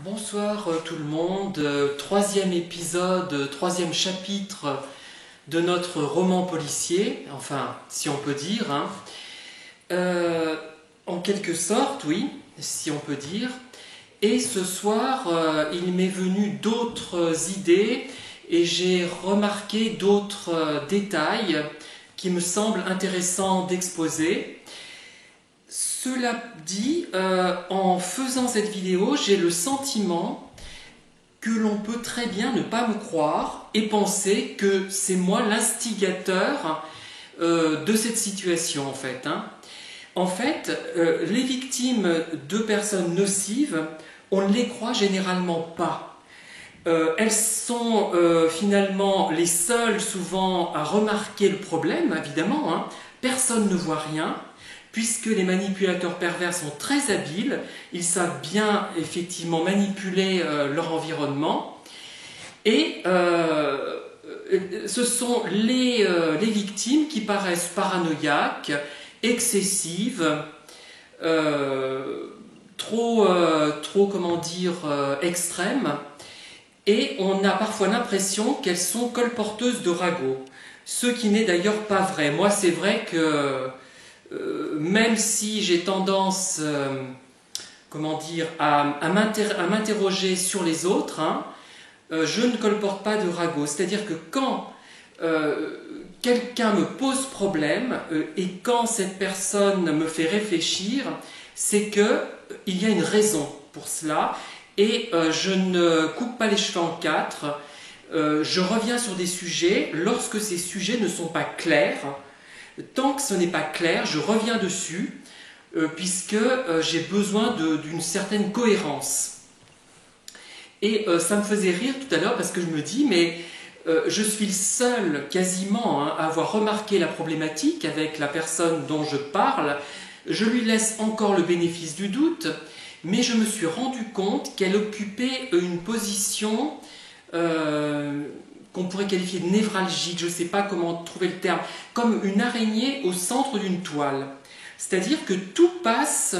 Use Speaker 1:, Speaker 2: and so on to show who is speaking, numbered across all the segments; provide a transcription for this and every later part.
Speaker 1: Bonsoir tout le monde, troisième épisode, troisième chapitre de notre roman policier, enfin si on peut dire, hein. En quelque sorte, oui, si on peut dire. Et ce soir, il m'est venu d'autres idées et j'ai remarqué d'autres détails qui me semblent intéressants d'exposer. Cela dit, en faisant cette vidéo, j'ai le sentiment que l'on peut très bien ne pas me croire et penser que c'est moi l'instigateur de cette situation en fait. En fait, les victimes de personnes nocives, on ne les croit généralement pas. Elles sont finalement les seules souvent à remarquer le problème, évidemment. Personne ne voit rien. Puisque les manipulateurs pervers sont très habiles, ils savent bien effectivement manipuler leur environnement. Et ce sont les victimes qui paraissent paranoïaques, excessives, trop comment dire, extrêmes. Et on a parfois l'impression qu'elles sont colporteuses de ragots. Ce qui n'est d'ailleurs pas vrai. Moi, c'est vrai que même si j'ai tendance comment dire, à m'interroger sur les autres, je ne colporte pas de ragots. C'est-à-dire que quand quelqu'un me pose problème et quand cette personne me fait réfléchir, c'est qu'il y a une raison pour cela et je ne coupe pas les cheveux en quatre. Je reviens sur des sujets lorsque ces sujets ne sont pas clairs. Tant que ce n'est pas clair, je reviens dessus, puisque j'ai besoin d'une certaine cohérence. Et ça me faisait rire tout à l'heure parce que je me dis, mais je suis le seul quasiment à avoir remarqué la problématique avec la personne dont je parle. Je lui laisse encore le bénéfice du doute, mais je me suis rendu compte qu'elle occupait une position qu'on pourrait qualifier de névralgique, je ne sais pas comment trouver le terme, comme une araignée au centre d'une toile. C'est-à-dire que tout passe,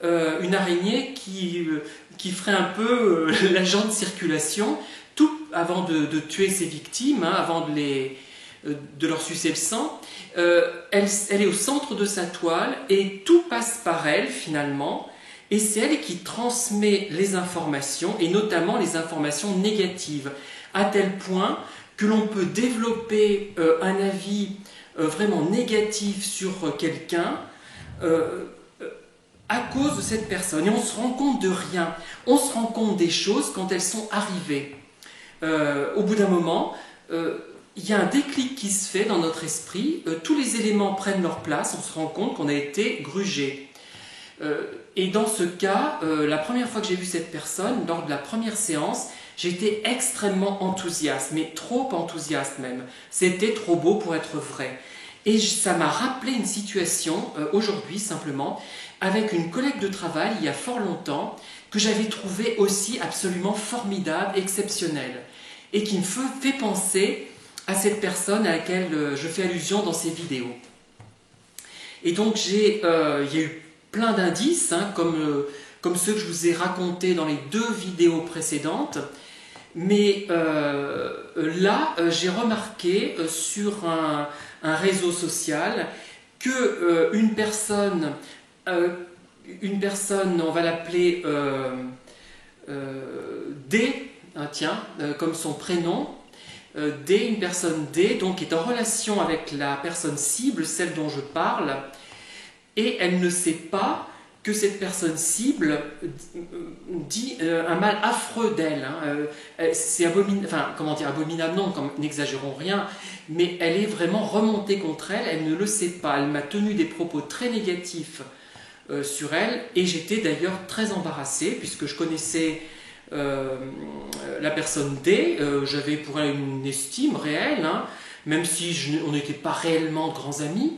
Speaker 1: une araignée qui ferait un peu l'agent de circulation, tout avant de tuer ses victimes, avant de leur sucer le sang. Elle est au centre de sa toile et tout passe par elle finalement. Et c'est elle qui transmet les informations, et notamment les informations négatives, à tel point que l'on peut développer un avis vraiment négatif sur quelqu'un à cause de cette personne. Et on se rend compte de rien. On se rend compte des choses quand elles sont arrivées. Au bout d'un moment, il y a un déclic qui se fait dans notre esprit, tous les éléments prennent leur place, on se rend compte qu'on a été grugé. Et dans ce cas, la première fois que j'ai vu cette personne, lors de la première séance, j'étais extrêmement enthousiaste, mais trop enthousiaste même. C'était trop beau pour être vrai. Et ça m'a rappelé une situation, aujourd'hui simplement, avec une collègue de travail, il y a fort longtemps, que j'avais trouvée aussi absolument formidable, exceptionnelle, et qui me fait penser à cette personne à laquelle je fais allusion dans ces vidéos. Et donc, il y a eu plein d'indices, comme ceux que je vous ai racontés dans les deux vidéos précédentes. Mais là, j'ai remarqué sur un réseau social que une personne, on va l'appeler D, comme son prénom, D, une personne D, donc est en relation avec la personne cible, celle dont je parle, et elle ne sait pas que cette personne cible dit un mal affreux d'elle. C'est abominable, enfin, comment dire, abominable, non, n'exagérons rien, mais elle est vraiment remontée contre elle, elle ne le sait pas. Elle m'a tenu des propos très négatifs sur elle, et j'étais d'ailleurs très embarrassé, puisque je connaissais la personne D, j'avais pour elle une estime réelle, même si on n'était pas réellement de grands amis.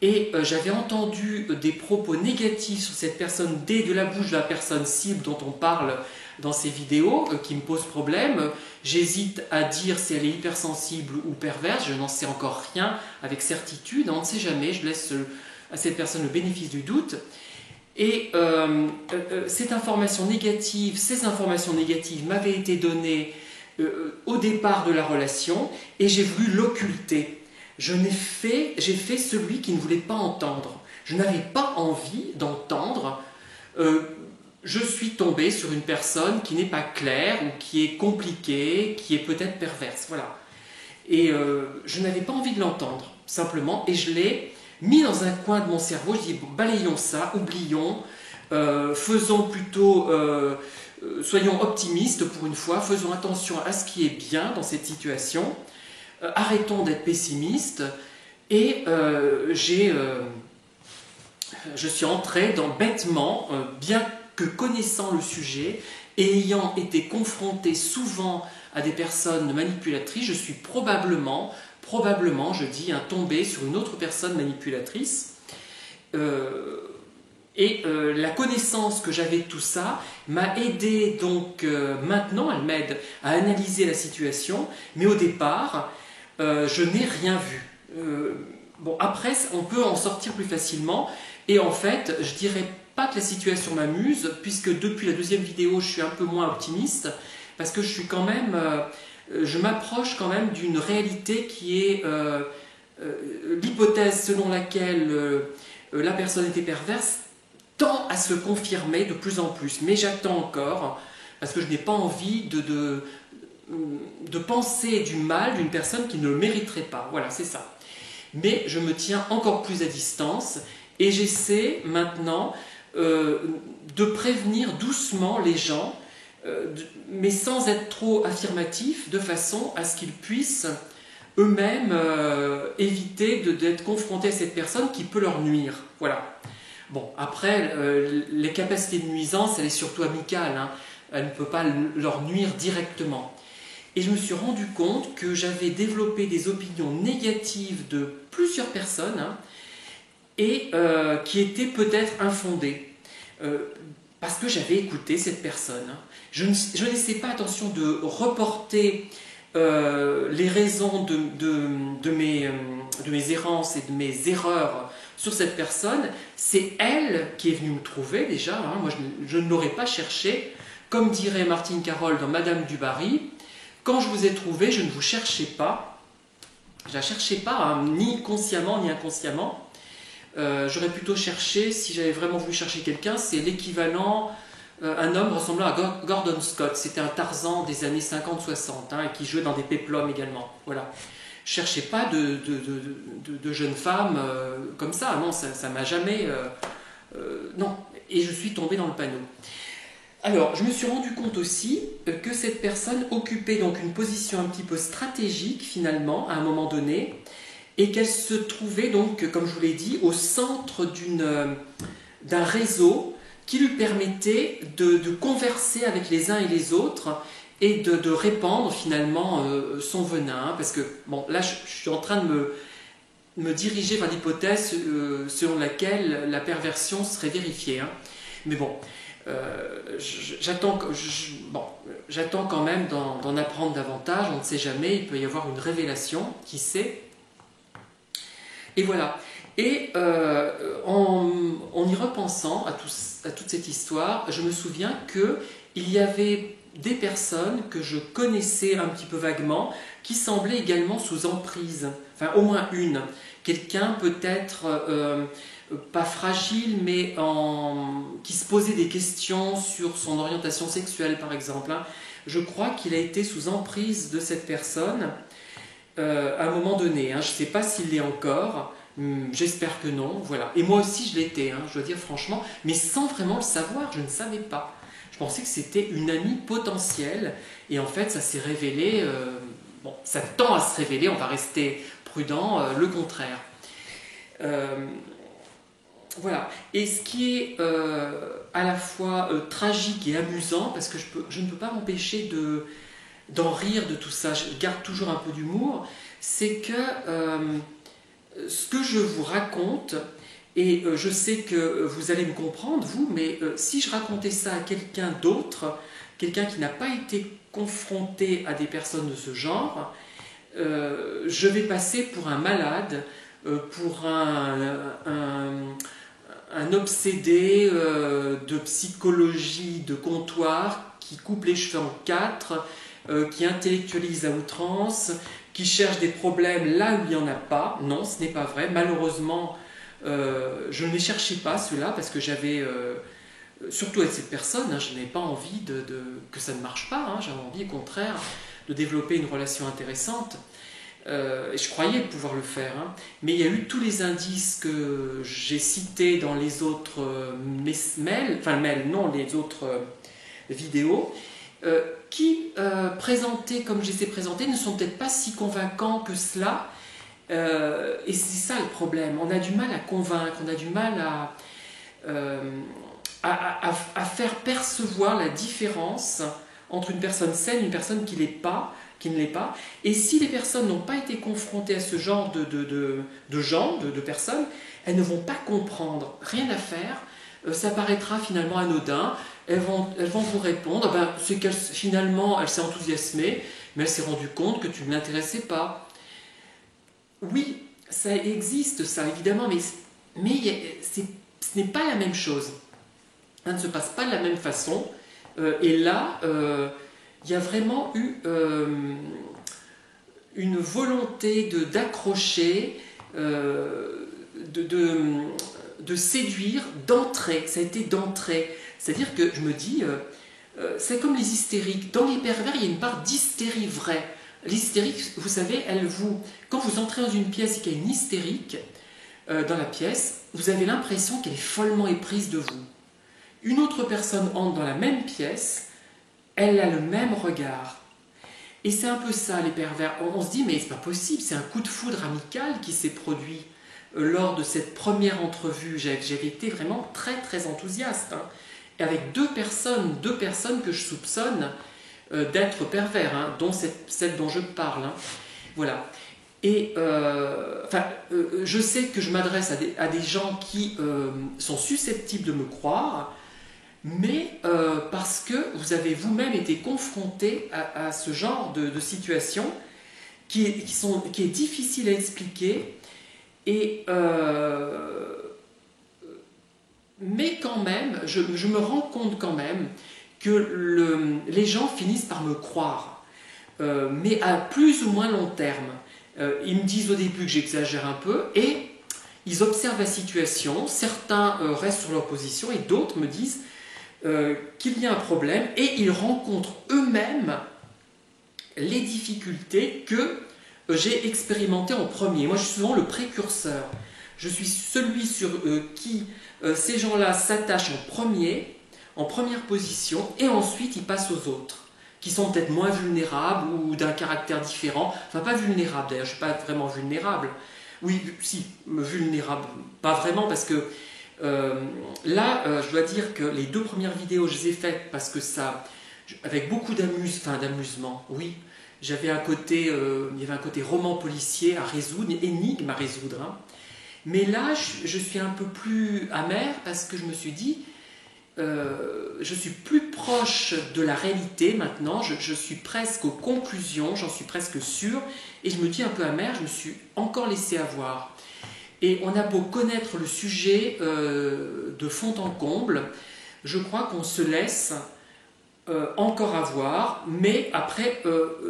Speaker 1: Et j'avais entendu des propos négatifs sur cette personne D de la bouche de la personne cible dont on parle dans ces vidéos, qui me pose problème. J'hésite à dire si elle est hypersensible ou perverse, je n'en sais encore rien avec certitude, on ne sait jamais, je laisse à cette personne le bénéfice du doute. Et ces informations négatives m'avaient été données au départ de la relation et j'ai voulu l'occulter. J'ai fait celui qui ne voulait pas entendre. Je n'avais pas envie d'entendre. Je suis tombé sur une personne qui n'est pas claire ou qui est compliquée, qui est peut-être perverse. Voilà. Et je n'avais pas envie de l'entendre, simplement, et je l'ai mis dans un coin de mon cerveau. Je dis, bon, balayons ça, oublions, faisons plutôt, soyons optimistes pour une fois, faisons attention à ce qui est bien dans cette situation, arrêtons d'être pessimistes, et je suis entré dans bêtement, bien que connaissant le sujet, et ayant été confronté souvent à des personnes manipulatrices, je suis probablement, je dis, tombé sur une autre personne manipulatrice. La connaissance que j'avais de tout ça m'a aidé, donc maintenant elle m'aide à analyser la situation, mais au départ, je n'ai rien vu. Bon, après, on peut en sortir plus facilement, et en fait, je dirais pas que la situation m'amuse, puisque depuis la deuxième vidéo, je suis un peu moins optimiste, parce que je suis quand même, je m'approche quand même d'une réalité qui est l'hypothèse selon laquelle la personne était perverse tend à se confirmer de plus en plus. Mais j'attends encore, parce que je n'ai pas envie de penser du mal d'une personne qui ne le mériterait pas. Voilà, c'est ça. Mais je me tiens encore plus à distance, et j'essaie maintenant de prévenir doucement les gens, mais sans être trop affirmatif, de façon à ce qu'ils puissent eux-mêmes éviter d'être confrontés à cette personne qui peut leur nuire. Voilà. Bon, après, les capacités de nuisance, elle est surtout amicale, hein. Elle ne peut pas leur nuire directement. Et je me suis rendu compte que j'avais développé des opinions négatives de plusieurs personnes, hein, et qui étaient peut-être infondées, parce que j'avais écouté cette personne. Hein. Je n'essaie pas, attention, de reporter les raisons de mes errances et de mes erreurs sur cette personne. C'est elle qui est venue me trouver déjà. Hein. Moi, je ne l'aurais pas cherché. Comme dirait Martine Carole dans Madame du Barry, quand je vous ai trouvé, je ne vous cherchais pas. Je ne la cherchais pas, hein, ni consciemment ni inconsciemment. J'aurais plutôt cherché, si j'avais vraiment voulu chercher quelqu'un, c'est l'équivalent, un homme ressemblant à Gordon Scott. C'était un Tarzan des années 50-60, hein, qui jouait dans des péplums également. Voilà. Je ne cherchais pas de jeune femme comme ça. Non, ça m'a jamais... non. Et je suis tombé dans le panneau. Alors, je me suis rendu compte aussi que cette personne occupait donc une position un petit peu stratégique, finalement, à un moment donné, et qu'elle se trouvait donc, comme je vous l'ai dit, au centre d'un réseau qui lui permettait de converser avec les uns et les autres et de répandre finalement son venin. Hein, parce que, bon, là, je suis en train de me diriger vers l'hypothèse selon laquelle la perversion serait vérifiée. Hein. Mais bon, j'attends quand même d'en apprendre davantage. On ne sait jamais, il peut y avoir une révélation, qui sait. Et voilà. Et en y repensant à toute cette histoire, je me souviens qu'il y avait des personnes que je connaissais un petit peu vaguement qui semblaient également sous emprise. Enfin, au moins une. Quelqu'un peut-être pas fragile, mais qui se posait des questions sur son orientation sexuelle, par exemple. Hein. Je crois qu'il a été sous emprise de cette personne à un moment donné. Hein. Je ne sais pas s'il l'est encore. J'espère que non. Voilà. Et moi aussi, je l'étais, hein, je dois dire franchement, mais sans vraiment le savoir. Je ne savais pas. Je pensais que c'était une amie potentielle. Et en fait, ça s'est révélé... bon, ça tend à se révéler, on va rester prudent, le contraire. Voilà. Et ce qui est à la fois tragique et amusant, parce que je ne peux pas m'empêcher d'en rire de tout ça, je garde toujours un peu d'humour, c'est que ce que je vous raconte, et je sais que vous allez me comprendre, vous, mais si je racontais ça à quelqu'un d'autre, quelqu'un qui n'a pas été confronté à des personnes de ce genre, je vais passer pour un malade, pour un un obsédé de psychologie de comptoir qui coupe les cheveux en quatre, qui intellectualise à outrance, qui cherche des problèmes là où il n'y en a pas. Non, ce n'est pas vrai. Malheureusement, je ne les cherchais pas, ceux-là, parce que j'avais, surtout avec cette personne, hein, je n'avais pas envie que ça ne marche pas. Hein, j'avais envie, au contraire, de développer une relation intéressante. Et je croyais pouvoir le faire. Hein. Mais il y a eu tous les indices que j'ai cités dans les autres les autres vidéos, qui, présentés comme je les ai présentés, ne sont peut-être pas si convaincants que cela. Et c'est ça le problème. On a du mal à convaincre, on a du mal à faire percevoir la différence entre une personne saine et une personne qui ne l'est pas. Et si les personnes n'ont pas été confrontées à ce genre de personnes, elles ne vont pas comprendre. Rien à faire. Ça paraîtra finalement anodin. Elles vont vous répondre. Ben, c'est qu'elle, finalement, elle s'est enthousiasmée, mais elle s'est rendue compte que tu ne l'intéressais pas. Oui, ça existe, ça, évidemment, mais ce n'est pas la même chose. Ça ne se passe pas de la même façon. Et là, il y a vraiment eu une volonté d'accrocher, de séduire, d'entrer. Ça a été d'entrer. C'est-à-dire que je me dis, c'est comme les hystériques. Dans les pervers, il y a une part d'hystérie vraie. L'hystérique, vous savez, quand vous entrez dans une pièce et qu'il y a une hystérique dans la pièce, vous avez l'impression qu'elle est follement éprise de vous. Une autre personne entre dans la même pièce, elle a le même regard. Et c'est un peu ça, les pervers. On se dit, mais c'est pas possible, c'est un coup de foudre amical qui s'est produit lors de cette première entrevue. J'avais été vraiment très très enthousiaste. Hein. Et avec deux personnes que je soupçonne d'être pervers, hein, dont celle dont je parle. Hein. Voilà. Et je sais que je m'adresse à des gens qui sont susceptibles de me croire, mais parce que vous avez vous-même été confronté à ce genre de situation qui est difficile à expliquer, mais quand même, je me rends compte quand même que les gens finissent par me croire, mais à plus ou moins long terme. Ils me disent au début que j'exagère un peu, et ils observent la situation, certains restent sur leur position, et d'autres me disent qu'il y a un problème, et ils rencontrent eux-mêmes les difficultés que j'ai expérimentées en premier. Moi, je suis souvent le précurseur. Je suis celui sur qui ces gens-là s'attachent en première position, et ensuite ils passent aux autres, qui sont peut-être moins vulnérables ou d'un caractère différent. Enfin, pas vulnérables d'ailleurs, je ne suis pas vraiment vulnérable. Oui, si, vulnérable, pas vraiment, parce que je dois dire que les deux premières vidéos, je les ai faites parce que avec beaucoup d'amusement, oui. Il y avait un côté roman policier à résoudre, une énigme à résoudre. Hein. Mais là, je suis un peu plus amer parce que je me suis dit, je suis plus proche de la réalité maintenant, je suis presque aux conclusions, j'en suis presque sûr, et je me dis un peu amer, je me suis encore laissé avoir. Et on a beau connaître le sujet de fond en comble, je crois qu'on se laisse encore avoir, mais après,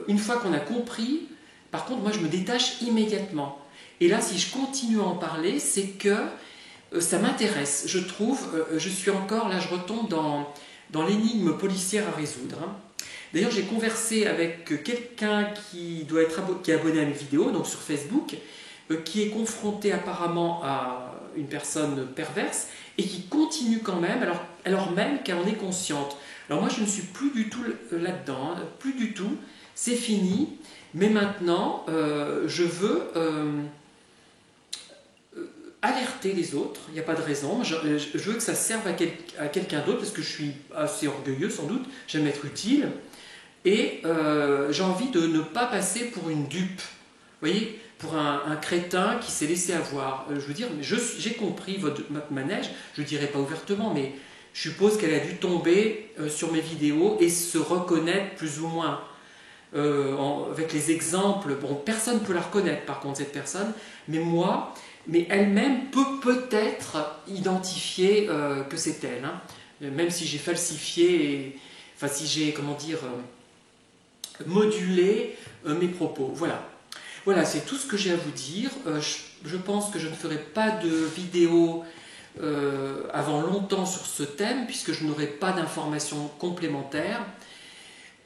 Speaker 1: une fois qu'on a compris, par contre, moi je me détache immédiatement. Et là, si je continue à en parler, c'est que ça m'intéresse, je trouve, je suis encore, là je retombe dans l'énigme policière à résoudre. Hein. D'ailleurs, j'ai conversé avec quelqu'un qui est abonné à mes vidéos, donc sur Facebook, qui est confronté apparemment à une personne perverse et qui continue quand même, alors même qu'elle en est consciente. Alors moi, je ne suis plus du tout là-dedans, hein, plus du tout, c'est fini, mais maintenant, je veux alerter les autres, il n'y a pas de raison, je veux que ça serve à quelqu'un d'autre, parce que je suis assez orgueilleux sans doute, j'aime être utile, et j'ai envie de ne pas passer pour une dupe, vous voyez, pour un crétin qui s'est laissé avoir. Je veux dire, j'ai compris votre manège, je ne dirai pas ouvertement, mais je suppose qu'elle a dû tomber sur mes vidéos et se reconnaître plus ou moins. Avec les exemples, bon, personne ne peut la reconnaître par contre cette personne, mais moi, mais elle-même peut peut-être identifier que c'est elle, hein. Même si j'ai falsifié, enfin si j'ai, comment dire, modulé mes propos. Voilà. Voilà, c'est tout ce que j'ai à vous dire. Je pense que je ne ferai pas de vidéo avant longtemps sur ce thème, puisque je n'aurai pas d'informations complémentaires.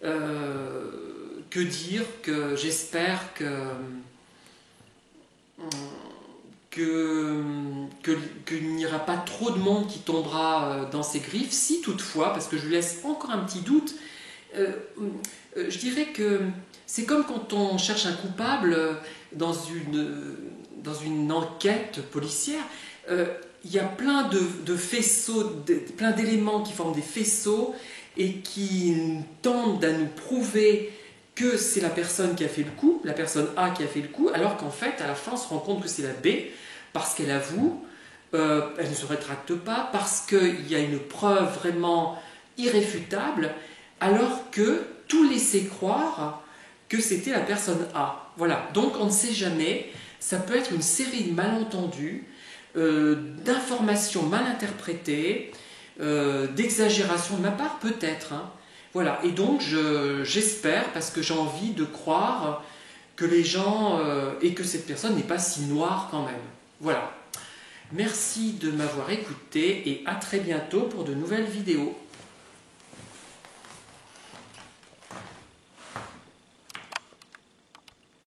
Speaker 1: Que dire que j'espère qu'il n'y aura pas trop de monde qui tombera dans ses griffes, si toutefois, parce que je lui laisse encore un petit doute, je dirais que c'est comme quand on cherche un coupable dans une enquête policière. Il y a plein de faisceaux, plein d'éléments qui forment des faisceaux et qui tendent à nous prouver que c'est la personne qui a fait le coup, la personne A qui a fait le coup, alors qu'en fait, à la fin, on se rend compte que c'est la B, parce qu'elle avoue, elle ne se rétracte pas, parce qu'il y a une preuve vraiment irréfutable, alors que tout laissait croire que c'était la personne A. Voilà, donc on ne sait jamais, ça peut être une série de malentendus, d'informations mal interprétées, d'exagération de ma part peut-être, hein. Voilà, et donc j'espère, parce que j'ai envie de croire que les gens, et que cette personne n'est pas si noire quand même. Voilà. Merci de m'avoir écouté et à très bientôt pour de nouvelles vidéos.